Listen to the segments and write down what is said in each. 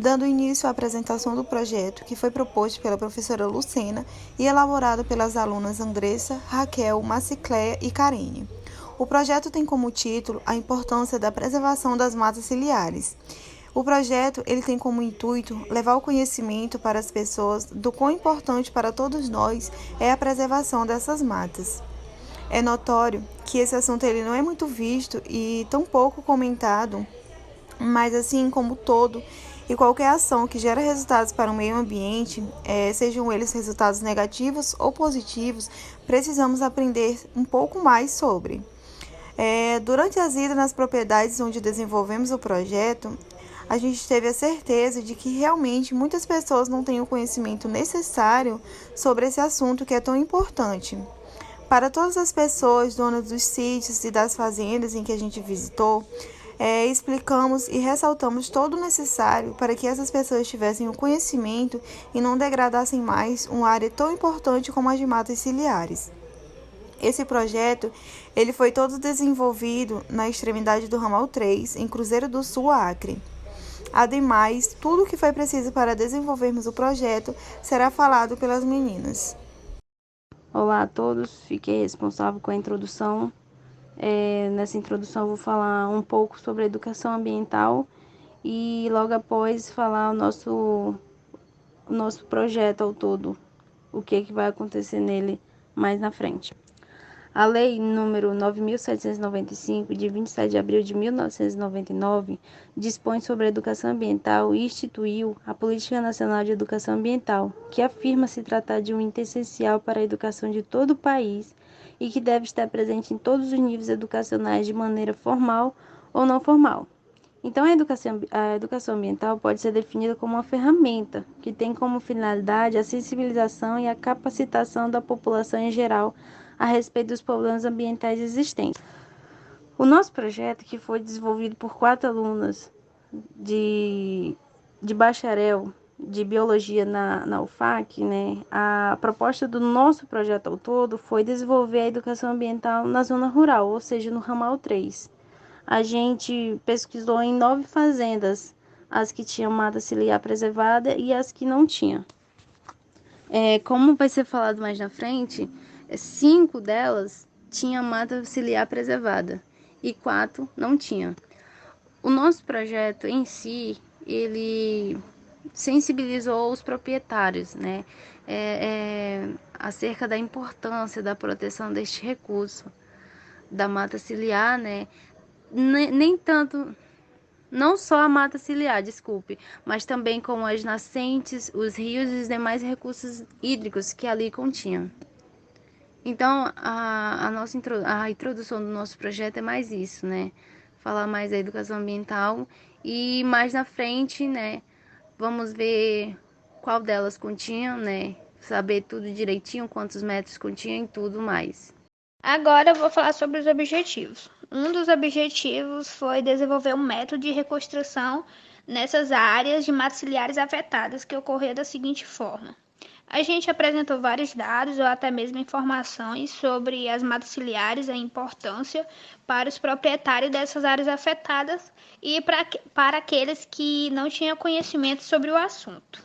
dando início à apresentação do projeto, que foi proposto pela professora Lucena e elaborado pelas alunas Andressa, Raquel, Macicléia e Karine. O projeto tem como título a importância da preservação das matas ciliares. O projeto ele tem como intuito levar o conhecimento para as pessoas do quão importante para todos nós é a preservação dessas matas. É notório que esse assunto ele não é muito visto e tão pouco comentado, mas assim como todo e qualquer ação que gera resultados para o meio ambiente, sejam eles resultados negativos ou positivos, precisamos aprender um pouco mais sobre. Durante as idas nas propriedades onde desenvolvemos o projeto, a gente teve a certeza de que realmente muitas pessoas não têm o conhecimento necessário sobre esse assunto que é tão importante. Para todas as pessoas donas dos sítios e das fazendas em que a gente visitou, explicamos e ressaltamos todo o necessário para que essas pessoas tivessem o conhecimento e não degradassem mais uma área tão importante como as de matas ciliares. Esse projeto ele foi todo desenvolvido na extremidade do ramal 3, em Cruzeiro do Sul, Acre. Ademais, tudo o que foi preciso para desenvolvermos o projeto será falado pelas meninas. Olá a todos, fiquei responsável com a introdução. Nessa introdução eu vou falar um pouco sobre a educação ambiental e logo após falar o nosso projeto ao todo, o que vai acontecer nele mais na frente. A Lei número 9.795, de 27 de abril de 1999, dispõe sobre a educação ambiental e instituiu a Política Nacional de Educação Ambiental, que afirma se tratar de um item essencial para a educação de todo o país e que deve estar presente em todos os níveis educacionais de maneira formal ou não formal. Então, a educação ambiental pode ser definida como uma ferramenta que tem como finalidade a sensibilização e a capacitação da população em geral a respeito dos problemas ambientais existentes. O nosso projeto, que foi desenvolvido por 4 alunas de bacharel de biologia na UFAC, né? A proposta do nosso projeto ao todo foi desenvolver a educação ambiental na zona rural, ou seja, no ramal 3. A gente pesquisou em 9 fazendas, as que tinham mata ciliar preservada e as que não tinham. Como vai ser falado mais na frente, 5 delas tinham mata ciliar preservada e 4 não tinham. O nosso projeto em si, ele sensibilizou os proprietários, né, acerca da importância da proteção deste recurso, da mata ciliar, né, nem tanto, não só a mata ciliar, desculpe, mas também como as nascentes, os rios e os demais recursos hídricos que ali continham. Então, a introdução do nosso projeto é mais isso, né? Falar mais da educação ambiental e mais na frente, né? Vamos ver qual delas continha, né? Saber tudo direitinho, quantos metros continha e tudo mais. Agora eu vou falar sobre os objetivos. Um dos objetivos foi desenvolver um método de reconstrução nessas áreas de matas ciliares afetadas, que ocorreu da seguinte forma. A gente apresentou vários dados ou até mesmo informações sobre as matas ciliares, a importância para os proprietários dessas áreas afetadas e para aqueles que não tinham conhecimento sobre o assunto.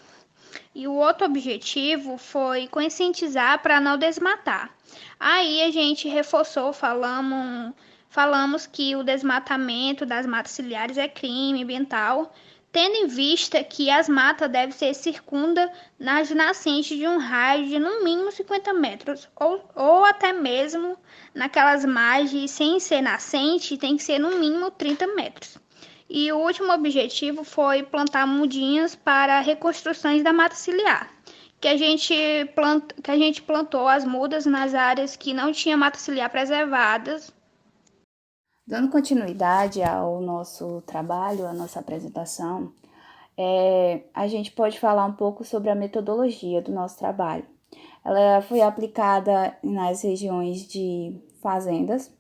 E o outro objetivo foi conscientizar para não desmatar. Aí a gente reforçou, falamos que o desmatamento das matas ciliares é crime ambiental, tendo em vista que as matas devem ser circundas nas nascentes de um raio de no mínimo 50 metros, ou até mesmo naquelas margens sem ser nascente, tem que ser no mínimo 30 metros. E o último objetivo foi plantar mudinhas para reconstruções da mata ciliar, que a gente plantou as mudas nas áreas que não tinha mata ciliar preservadas. Dando continuidade ao nosso trabalho, à nossa apresentação, a gente pode falar um pouco sobre a metodologia do nosso trabalho. Ela foi aplicada nas regiões de fazendas,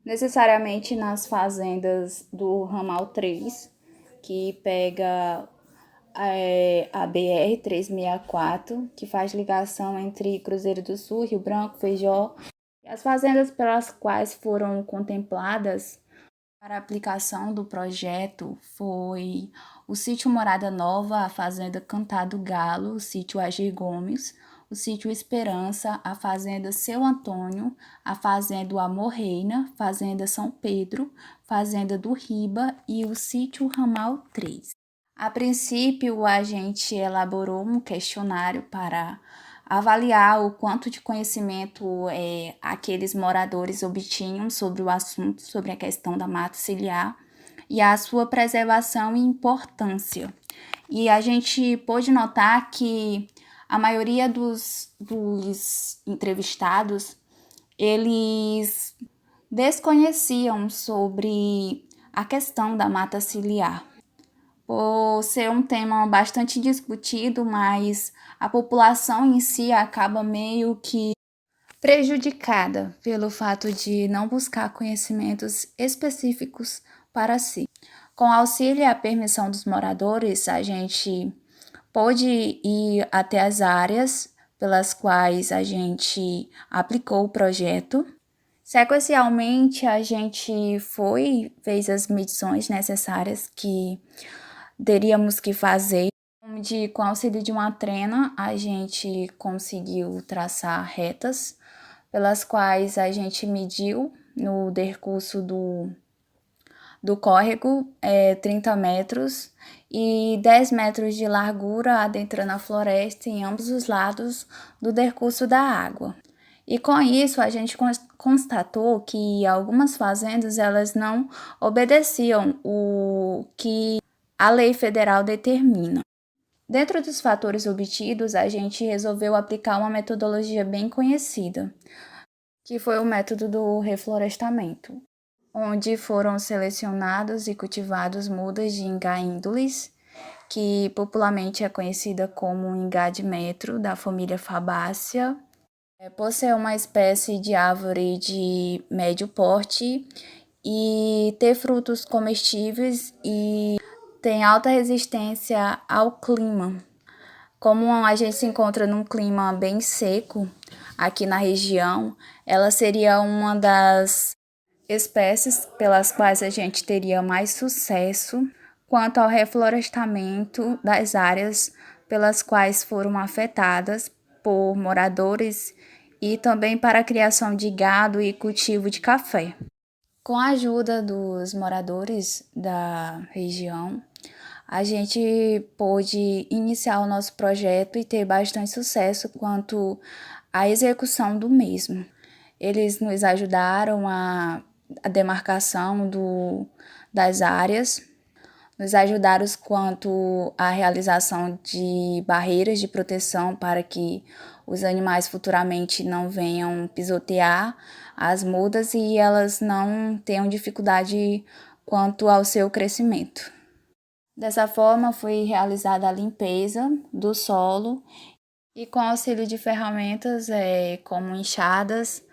necessariamente nas fazendas do ramal 3, que pega a BR-364, que faz ligação entre Cruzeiro do Sul, Rio Branco, Feijó. As fazendas pelas quais foram contempladas Para a aplicação do projeto foi o sítio Morada Nova, a fazenda Cantado Galo, o sítio Agir Gomes, o sítio Esperança, a fazenda Seu Antônio, a fazenda Amor Reina, fazenda São Pedro, fazenda do Riba e o sítio Ramal 3. A princípio, a gente elaborou um questionário para avaliar o quanto de conhecimento aqueles moradores obtinham sobre o assunto, sobre a questão da mata ciliar e a sua preservação e importância. E a gente pôde notar que a maioria dos entrevistados, eles desconheciam sobre a questão da mata ciliar. Por ser um tema bastante discutido, mas a população em si acaba meio que prejudicada pelo fato de não buscar conhecimentos específicos para si. Com auxílio e a permissão dos moradores, a gente pôde ir até as áreas pelas quais a gente aplicou o projeto. Sequencialmente, a gente fez as medições necessárias que teríamos que fazer. Com auxílio de uma trena, a gente conseguiu traçar retas, pelas quais a gente mediu no decurso do córrego 30 metros e 10 metros de largura, adentrando a floresta em ambos os lados do decurso da água. E com isso, a gente constatou que algumas fazendas elas não obedeciam o que a lei federal determina. Dentro dos fatores obtidos, a gente resolveu aplicar uma metodologia bem conhecida, que foi o método do reflorestamento, onde foram selecionados e cultivados mudas de Ingá índoles, que popularmente é conhecida como Ingá de metro, da família Fabácea. Por ser uma espécie de árvore de médio porte e ter frutos comestíveis e tem alta resistência ao clima. Como a gente se encontra num clima bem seco aqui na região, ela seria uma das espécies pelas quais a gente teria mais sucesso quanto ao reflorestamento das áreas pelas quais foram afetadas por moradores e também para a criação de gado e cultivo de café. Com a ajuda dos moradores da região, a gente pôde iniciar o nosso projeto e ter bastante sucesso quanto à execução do mesmo. Eles nos ajudaram a demarcação das áreas, nos ajudaram quanto à realização de barreiras de proteção para que os animais futuramente não venham pisotear as mudas e elas não tenham dificuldade quanto ao seu crescimento. Dessa forma, foi realizada a limpeza do solo e com auxílio de ferramentas como enxadas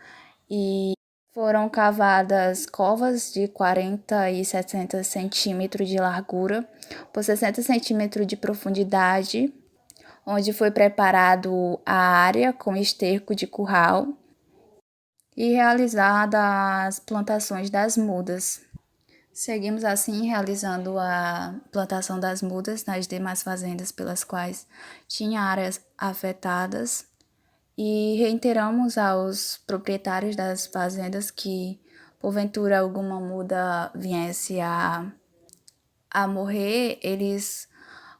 e foram cavadas covas de 40 e 60 centímetros de largura por 60 centímetros de profundidade, onde foi preparado a área com esterco de curral e realizada as plantações das mudas. Seguimos assim realizando a plantação das mudas nas demais fazendas pelas quais tinha áreas afetadas e reiteramos aos proprietários das fazendas que, porventura, alguma muda viesse a morrer, eles,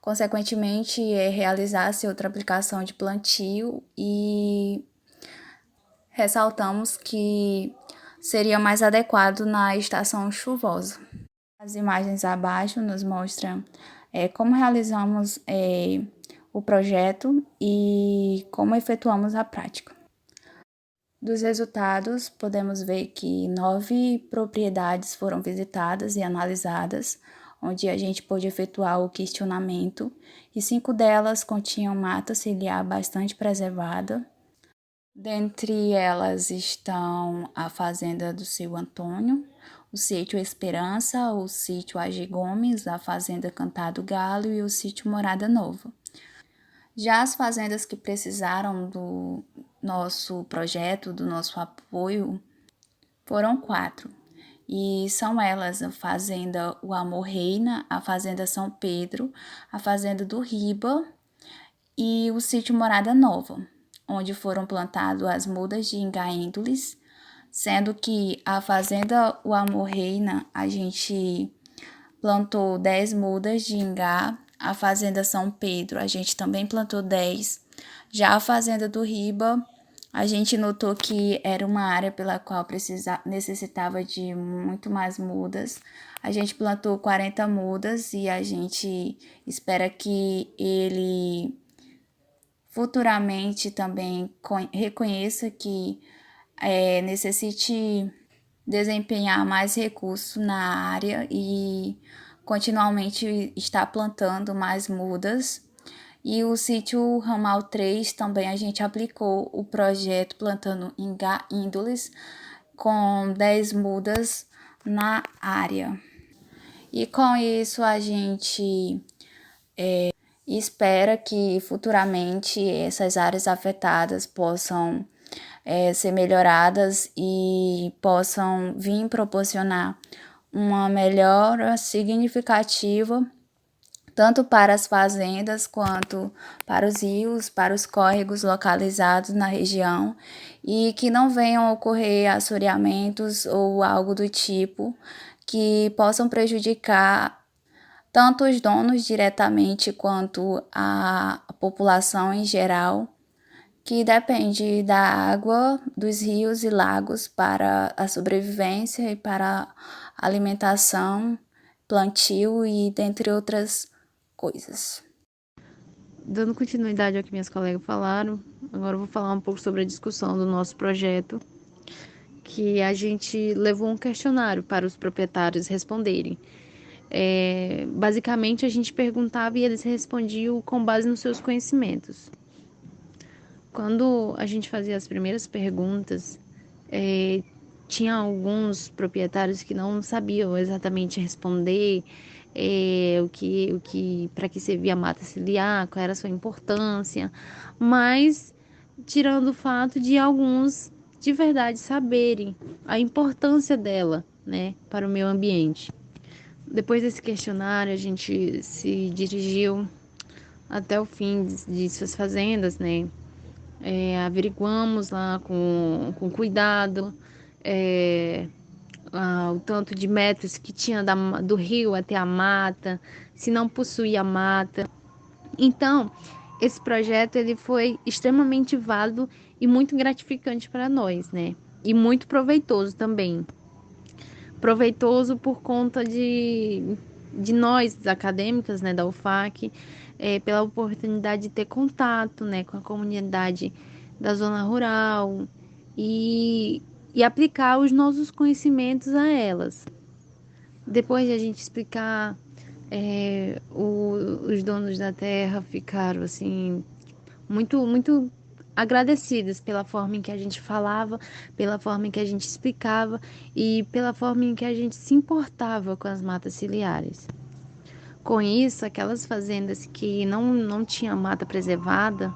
consequentemente, realizassem outra aplicação de plantio e ressaltamos que seria mais adequado na estação chuvosa. As imagens abaixo nos mostram como realizamos o projeto e como efetuamos a prática. Dos resultados, podemos ver que 9 propriedades foram visitadas e analisadas, onde a gente pôde efetuar o questionamento, e 5 delas continham mata ciliar bastante preservada. Dentre elas estão a fazenda do Seu Antônio, o sítio Esperança, o sítio Agir Gomes, a fazenda Cantado Galo e o sítio Morada Nova. Já as fazendas que precisaram do nosso projeto, do nosso apoio, foram 4. E são elas a Fazenda O Amor Reina, a Fazenda São Pedro, a Fazenda do Riba e o Sítio Morada Nova, onde foram plantadas as mudas de Ingaíndoles, sendo que a Fazenda O Amor Reina, a gente plantou 10 mudas de ingá, a Fazenda São Pedro, a gente também plantou 10. Já a Fazenda do Riba, a gente notou que era uma área pela qual necessitava de muito mais mudas. A gente plantou 40 mudas e a gente espera que ele futuramente também reconheça que necessite desempenhar mais recursos na área e continuamente estar plantando mais mudas. E o sítio Ramal 3 também a gente aplicou o projeto plantando índoles com 10 mudas na área. E com isso a gente espera que futuramente essas áreas afetadas possam ser melhoradas e possam vir proporcionar uma melhora significativa tanto para as fazendas quanto para os rios, para os córregos localizados na região e que não venham a ocorrer assoreamentos ou algo do tipo que possam prejudicar tanto os donos diretamente quanto a população em geral, que depende da água dos rios e lagos para a sobrevivência e para a alimentação, plantio e dentre outras coisas. Dando continuidade ao que minhas colegas falaram, agora eu vou falar um pouco sobre a discussão do nosso projeto, que a gente levou um questionário para os proprietários responderem. Basicamente, a gente perguntava e eles respondiam com base nos seus conhecimentos. Quando a gente fazia as primeiras perguntas, tinha alguns proprietários que não sabiam exatamente responder para que servia a mata ciliar, qual era a sua importância, mas tirando o fato de alguns de verdade saberem a importância dela, né, para o meio ambiente. Depois desse questionário, a gente se dirigiu até o fim de suas fazendas, né? Averiguamos lá com cuidado o tanto de metros que tinha do rio até a mata, se não possuía mata. Então, esse projeto ele foi extremamente válido e muito gratificante para nós, né? E muito proveitoso também. Proveitoso por conta de nós, acadêmicas, né, da UFAC, pela oportunidade de ter contato, né, com a comunidade da zona rural e aplicar os nossos conhecimentos a elas. Depois de a gente explicar, os donos da terra ficaram assim muito agradecidos pela forma em que a gente falava, pela forma em que a gente explicava e pela forma em que a gente se importava com as matas ciliares. Com isso, aquelas fazendas que não tinham mata preservada,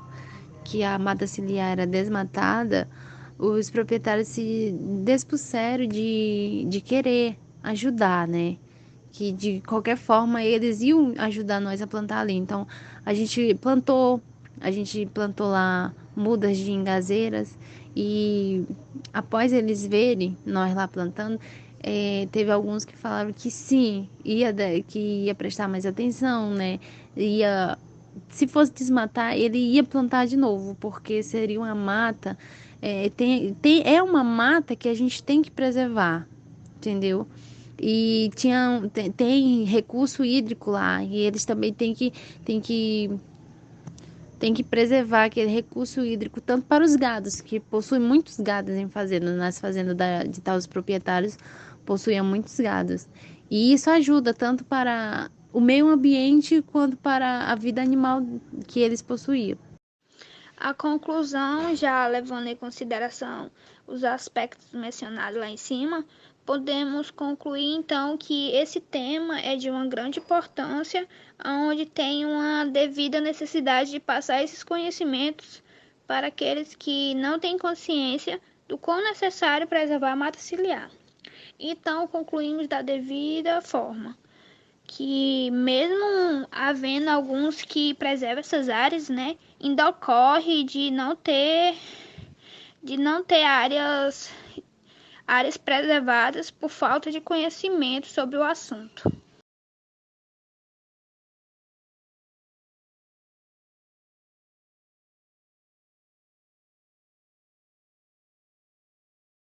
que a mata ciliar era desmatada, os proprietários se dispuseram de querer ajudar, né? Que de qualquer forma eles iam ajudar nós a plantar ali. Então, a gente plantou lá mudas de engazeiras e após eles verem nós lá plantando, teve alguns que falaram que sim, que ia prestar mais atenção, né? Se fosse desmatar, ele ia plantar de novo, porque seria uma mata, é uma mata que a gente tem que preservar, entendeu? E tem recurso hídrico lá, e eles também têm que preservar aquele recurso hídrico, tanto para os gados, que possuem muitos gados em fazendas, nas fazendas de tais proprietários possuíam muitos gados. E isso ajuda tanto para o meio ambiente quanto para a vida animal que eles possuíam. A conclusão, já levando em consideração os aspectos mencionados lá em cima, podemos concluir então que esse tema é de uma grande importância, onde tem uma devida necessidade de passar esses conhecimentos para aqueles que não têm consciência do quão necessário preservar a mata ciliar. Então, concluímos da devida forma que, mesmo havendo alguns que preservam essas áreas, né, ainda ocorre de não ter áreas preservadas por falta de conhecimento sobre o assunto.